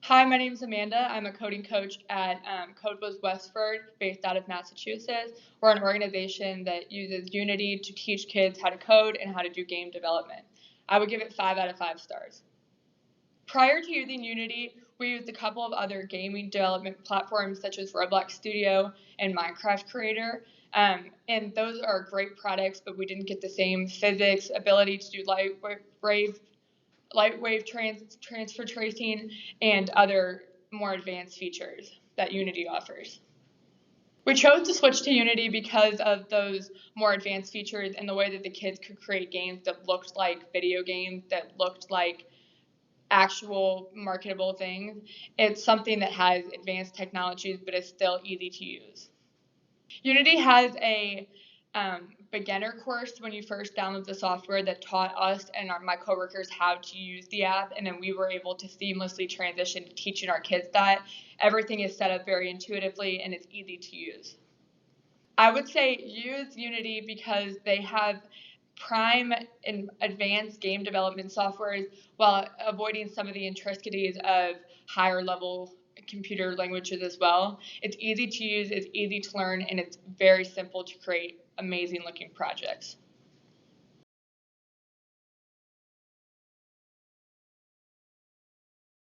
Hi, my name is Amanda. I'm a coding coach at CodeWwas Westford, based out of Massachusetts. We're an organization that uses Unity to teach kids how to code and how to do game development. I would give it 5 out of 5 stars. Prior to using Unity, we used a couple of other gaming development platforms such as Roblox Studio and Minecraft Creator. And those are great products, but we didn't get the same physics, ability to do light wave transfer tracing, and other more advanced features that Unity offers. We chose to switch to Unity because of those more advanced features and the way that the kids could create games that looked like video games, that looked like actual marketable things. It's something that has advanced technologies, but is still easy to use. Unity has a beginner course when you first download the software that taught us and my coworkers how to use the app, and then we were able to seamlessly transition to teaching our kids that. Everything is set up very intuitively and it's easy to use. I would say use Unity because they have prime and advanced game development softwares while avoiding some of the intricacies of higher level computer languages as well. It's easy to use, it's easy to learn, and it's very simple to create amazing looking projects.